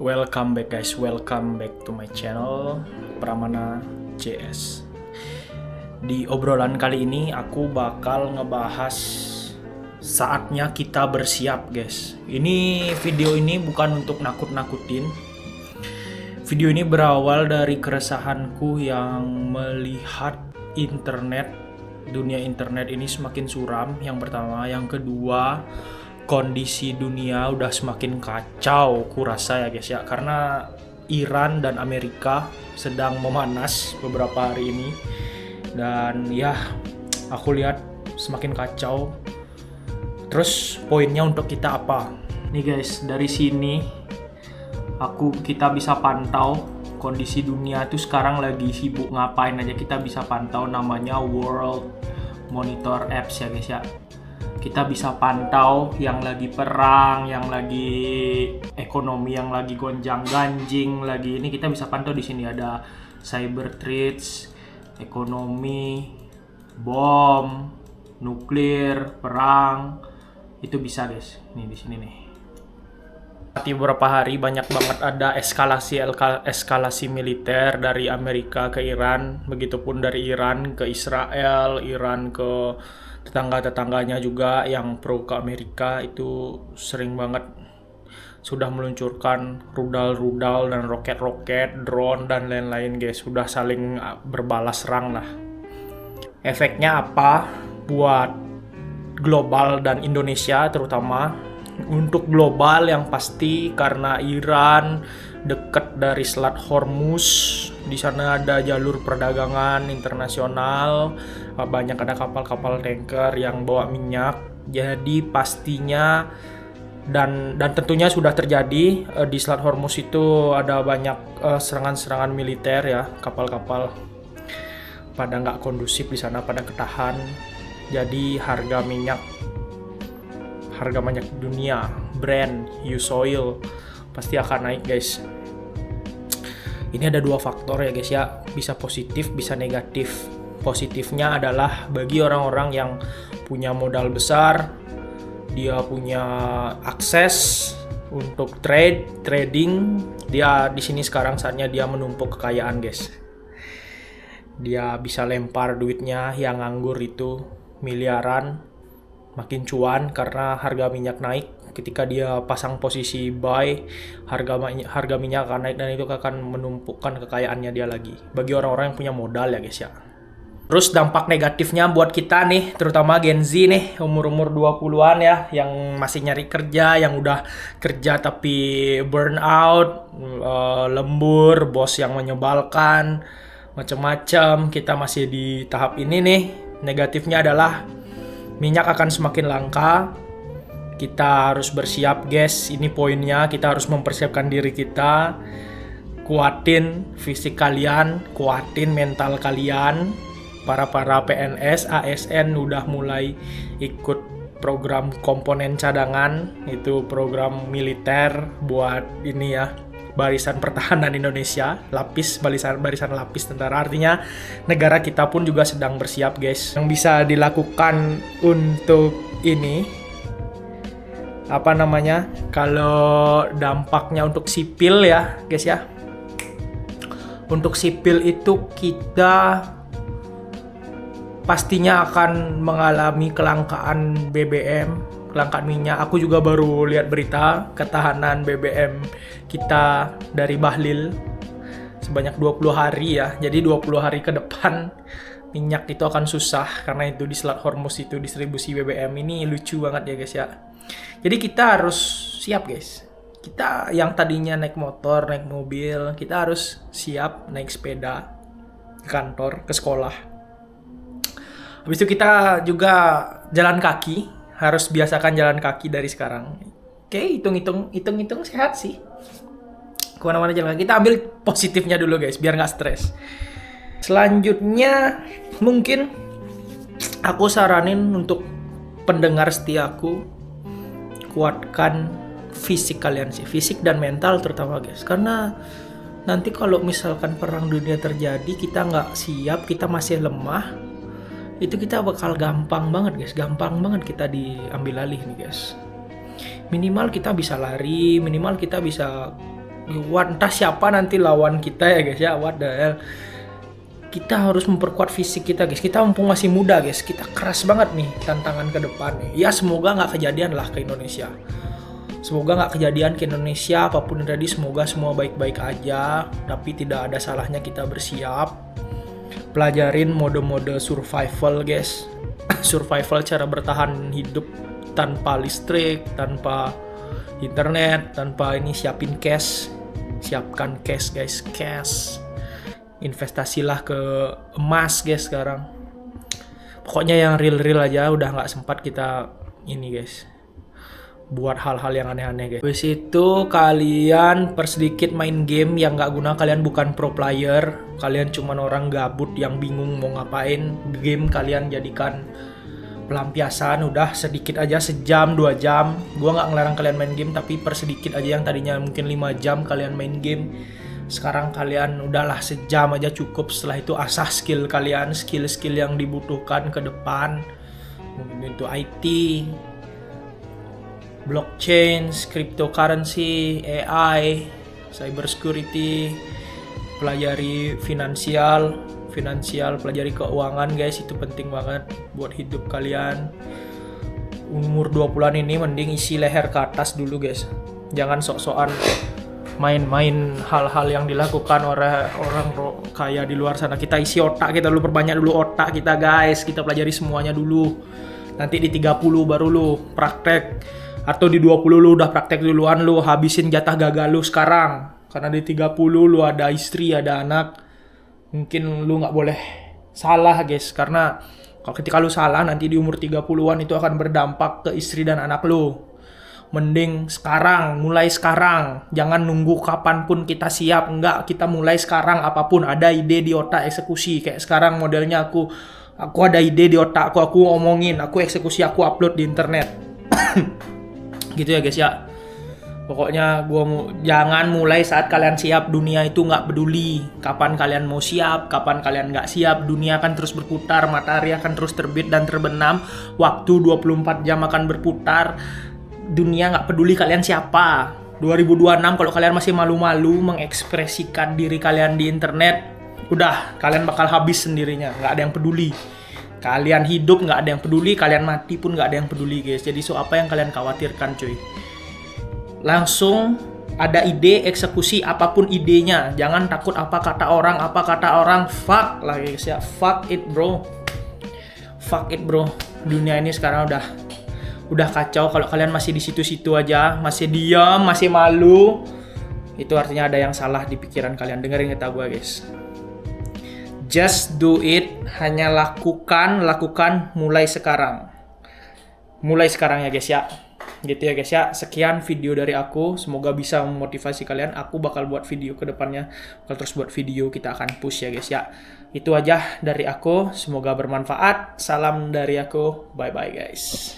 Welcome back guys, welcome back to my channel Pramana JS. Di obrolan kali ini aku bakal ngebahas saatnya kita bersiap guys. Video ini bukan untuk nakut-nakutin. Video ini berawal dari keresahanku yang melihat dunia internet ini semakin suram. Yang pertama, yang kedua, kondisi dunia udah semakin kacau kurasa ya guys ya, karena Iran dan Amerika sedang memanas beberapa hari ini dan ya aku lihat semakin kacau. Terus poinnya untuk kita apa? Nih guys, dari sini kita bisa pantau kondisi dunia tuh sekarang lagi sibuk ngapain aja, kita bisa pantau, namanya World Monitor Apps ya guys ya. Kita bisa pantau yang lagi perang, yang lagi ekonomi, yang lagi gonjang-ganjing, lagi ini kita bisa pantau di sini ada cyber threats, ekonomi, bom, nuklir, perang. Itu bisa guys. Nih di sini nih. Di beberapa hari banyak banget ada eskalasi militer dari Amerika ke Iran, begitupun dari Iran ke Israel, Iran ke tetangga-tetangganya juga yang pro ke Amerika. Itu sering banget sudah meluncurkan rudal-rudal dan roket-roket, drone dan lain-lain guys, sudah saling berbalas serang lah. Efeknya apa buat global dan Indonesia terutama? Untuk global yang pasti karena Iran dekat dari Selat Hormuz, di sana ada jalur perdagangan internasional, banyak ada kapal-kapal tanker yang bawa minyak. Jadi pastinya dan tentunya sudah terjadi di Selat Hormuz itu ada banyak serangan-serangan militer ya, kapal-kapal pada nggak kondusif di sana, pada ketahan. Jadi harga minyak dunia, Brent, US oil pasti akan naik guys. Ini ada dua faktor ya guys ya, bisa positif bisa negatif. Positifnya adalah bagi orang-orang yang punya modal besar, dia punya akses untuk trading, dia di sini sekarang saatnya dia menumpuk kekayaan guys. Dia bisa lempar duitnya yang nganggur itu miliaran, makin cuan karena harga minyak naik. Ketika dia pasang posisi buy, harga minyak akan naik dan itu akan menumpukan kekayaannya dia lagi. Bagi orang-orang yang punya modal ya guys ya. Terus dampak negatifnya buat kita nih, terutama Gen Z nih, umur-umur 20-an ya, yang masih nyari kerja, yang udah kerja tapi burn out, lembur, bos yang menyebalkan, macam-macam. Kita masih di tahap ini nih. Negatifnya adalah minyak akan semakin langka. Kita harus bersiap guys, ini poinnya. Kita harus mempersiapkan diri kita. Kuatin fisik kalian, kuatin mental kalian. Para PNS, ASN udah mulai ikut program komponen cadangan. Itu program militer buat ini ya, barisan pertahanan Indonesia, barisan lapis tentara. Artinya negara kita pun juga sedang bersiap guys. Yang bisa dilakukan untuk ini kalau dampaknya untuk sipil ya guys ya. Untuk sipil itu kita pastinya akan mengalami kelangkaan BBM, kelangkaan minyak. Aku juga baru lihat berita ketahanan BBM kita dari Bahlil sebanyak 20 hari ya. Jadi 20 hari ke depan minyak itu akan susah karena itu di Selat Hormuz itu distribusi BBM. Ini lucu banget ya guys ya. Jadi kita harus siap guys. Kita yang tadinya naik motor, naik mobil, kita harus siap naik sepeda ke kantor, ke sekolah. Habis itu kita juga jalan kaki, harus biasakan jalan kaki dari sekarang. Oke, hitung-hitung sehat sih. Kemana-mana jalan kaki. Kita ambil positifnya dulu guys, biar nggak stres. Selanjutnya mungkin aku saranin untuk pendengar setiaku, kuatkan fisik kalian sih, fisik dan mental terutama guys. Karena nanti kalau misalkan perang dunia terjadi, kita nggak siap, kita masih lemah, itu kita bakal gampang banget guys, gampang banget kita diambil alih nih guys. Minimal kita bisa lari, minimal kita bisa entah siapa nanti lawan kita ya guys ya, what the hell. Kita harus memperkuat fisik kita guys, kita mumpung masih muda guys, kita keras banget nih tantangan ke depan nih. Ya semoga nggak kejadian lah ke Indonesia, semoga nggak kejadian ke Indonesia, apapun yang terjadi semoga semua baik-baik aja. Tapi tidak ada salahnya kita bersiap, pelajarin mode-mode survival guys. Survival, cara bertahan hidup tanpa listrik, tanpa internet, tanpa ini. Siapkan cash guys, cash. Investasilah ke emas guys sekarang. Pokoknya yang real aja, udah nggak sempat kita ini guys buat hal-hal yang aneh-aneh guys. Habis itu kalian persedikit main game yang nggak guna, kalian bukan pro player, kalian cuman orang gabut yang bingung mau ngapain. Game kalian jadikan pelampiasan, udah sedikit aja, sejam 2 jam. Gua nggak ngelarang kalian main game, tapi persedikit aja. Yang tadinya mungkin 5 jam kalian main game, sekarang kalian udahlah sejam aja cukup. Setelah itu asah skill kalian, skill-skill yang dibutuhkan ke depan, mungkin itu IT, blockchain, cryptocurrency, AI, cyber security. Pelajari finansial, pelajari keuangan guys, itu penting banget buat hidup kalian. Umur 20-an ini mending isi leher ke atas dulu guys, jangan sok-sokan main-main hal-hal yang dilakukan oleh orang kaya di luar sana. Kita isi otak kita dulu, perbanyak dulu otak kita guys, kita pelajari semuanya dulu. Nanti di 30 baru lu praktek, atau di 20 lu udah praktek duluan, lu habisin jatah gagal lu sekarang. Karena di 30 lu ada istri, ada anak, mungkin lu nggak boleh salah guys, karena kalau ketika lu salah nanti di umur 30-an itu akan berdampak ke istri dan anak lu. Mending sekarang, mulai sekarang, jangan nunggu kapanpun kita siap. Enggak, kita mulai sekarang. Apapun ada ide di otak, eksekusi. Kayak sekarang modelnya aku ada ide di otak aku ngomongin, aku eksekusi, aku upload di internet. Gitu ya guys ya. Pokoknya jangan mulai saat kalian siap. Dunia itu nggak peduli kapan kalian mau siap, kapan kalian nggak siap. Dunia akan terus berputar, matahari akan terus terbit dan terbenam, waktu 24 jam akan berputar. Dunia nggak peduli kalian siapa. 2026 kalau kalian masih malu-malu mengekspresikan diri kalian di internet, udah kalian bakal habis sendirinya, nggak ada yang peduli. Kalian hidup nggak ada yang peduli, kalian mati pun nggak ada yang peduli guys. Jadi apa yang kalian khawatirkan cuy? Langsung ada ide, eksekusi apapun idenya. Jangan takut apa kata orang. Fuck lah guys ya, fuck it bro. Dunia ini sekarang udah kacau. Kalau kalian masih di situ-situ aja, masih diam, masih malu, itu artinya ada yang salah di pikiran kalian. Dengerin kata gue guys, just do it. Hanya lakukan mulai sekarang ya guys ya. Gitu ya guys ya. Sekian video dari aku, semoga bisa memotivasi kalian. Aku bakal buat video ke depannya, bakal terus buat video, kita akan push ya guys ya. Itu aja dari aku, semoga bermanfaat. Salam dari aku, bye bye guys.